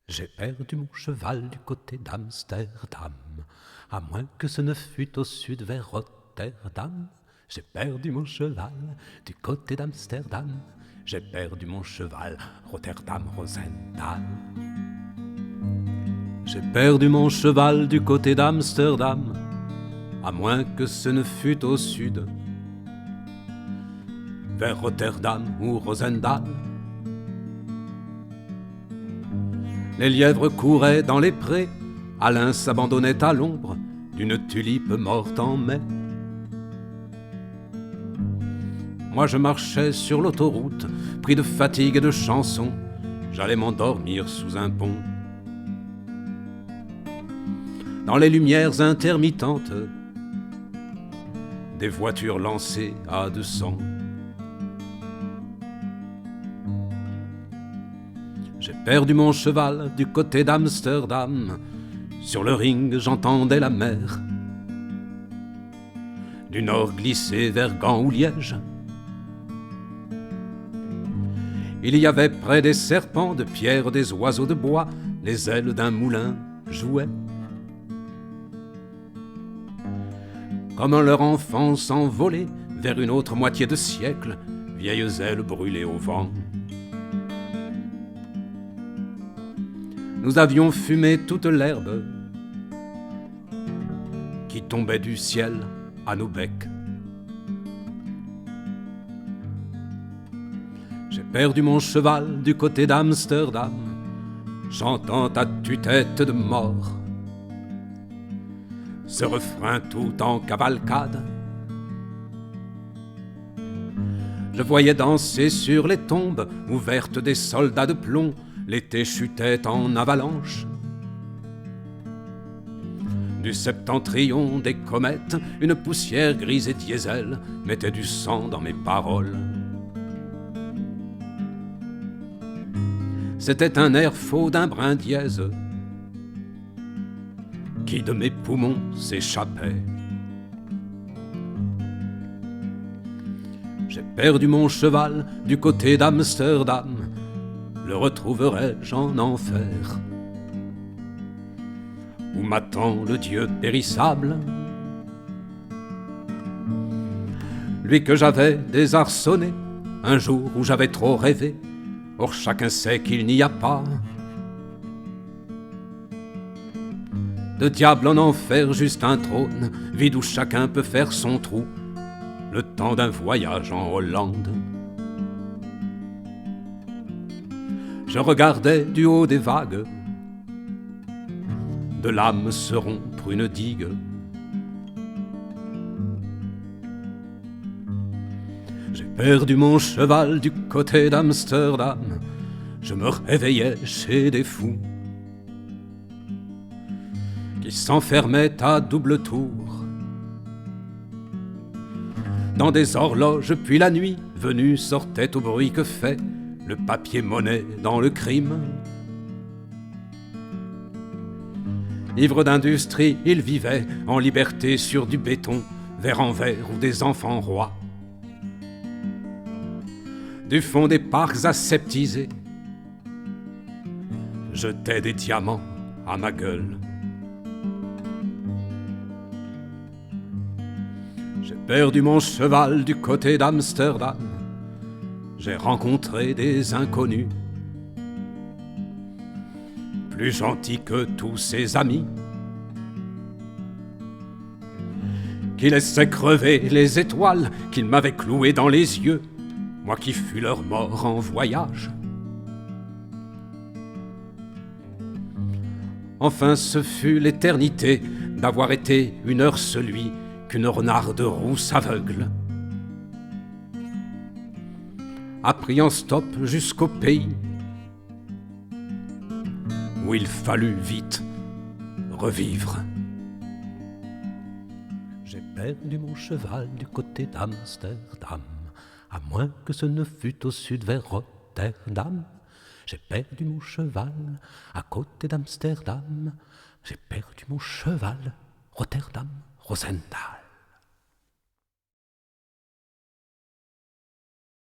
J'ai perdu mon cheval du côté d'Amsterdam, à moins que ce ne fût au sud vers Rotterdam. J'ai perdu mon cheval du côté d'Amsterdam, j'ai perdu mon cheval, Rotterdam, Rosendaal. J'ai perdu mon cheval du côté d'Amsterdam, à moins que ce ne fût au sud, vers Rotterdam ou Rosendaal. Les lièvres couraient dans les prés, Alain s'abandonnait à l'ombre d'une tulipe morte en mai. Moi je marchais sur l'autoroute, pris de fatigue et de chansons, j'allais m'endormir sous un pont. Dans les lumières intermittentes des voitures lancées à 200. J'ai perdu mon cheval du côté d'Amsterdam. Sur le ring, j'entendais la mer du nord glisser vers Gand ou Liège. Il y avait près des serpents de pierre, des oiseaux de bois, les ailes d'un moulin jouaient. Comme leur enfant s'envolait vers une autre moitié de siècle, vieilles ailes brûlées au vent. Nous avions fumé toute l'herbe qui tombait du ciel à nos becs. J'ai perdu mon cheval du côté d'Amsterdam, chantant à tue-tête de mort ce refrain tout en cavalcade. Je voyais danser sur les tombes ouvertes des soldats de plomb. L'été chutait en avalanche. Du septentrion des comètes, une poussière grise et diesel mettait du sang dans mes paroles. C'était un air faux d'un brin dièse qui de mes poumons s'échappait. J'ai perdu mon cheval du côté d'Amsterdam. Le retrouverai-je en enfer, où m'attend le Dieu périssable, lui que j'avais désarçonné un jour où j'avais trop rêvé. Or chacun sait qu'il n'y a pas de diable en enfer, juste un trône vide où chacun peut faire son trou, le temps d'un voyage en Hollande. Je regardais du haut des vagues de l'âme se rompre une digue. J'ai perdu mon cheval du côté d'Amsterdam. Je me réveillais chez des fous qui s'enfermaient à double tour dans des horloges, puis la nuit venue sortait au bruit que fait le papier-monnaie dans le crime. Ivre d'industrie, il vivait en liberté sur du béton, vers en verre ou des enfants rois. Du fond des parcs aseptisés, jetait des diamants à ma gueule. J'ai perdu mon cheval du côté d'Amsterdam. J'ai rencontré des inconnus, plus gentils que tous ses amis, qui laissaient crever les étoiles qu'ils m'avaient clouées dans les yeux, moi qui fus leur mort en voyage. Enfin ce fut l'éternité d'avoir été une heure celui qu'une renarde rousse aveugle a pris en stop jusqu'au pays où il fallut vite revivre. J'ai perdu mon cheval du côté d'Amsterdam, à moins que ce ne fût au sud vers Rotterdam. J'ai perdu mon cheval à côté d'Amsterdam. J'ai perdu mon cheval, Rotterdam, Rosendaal.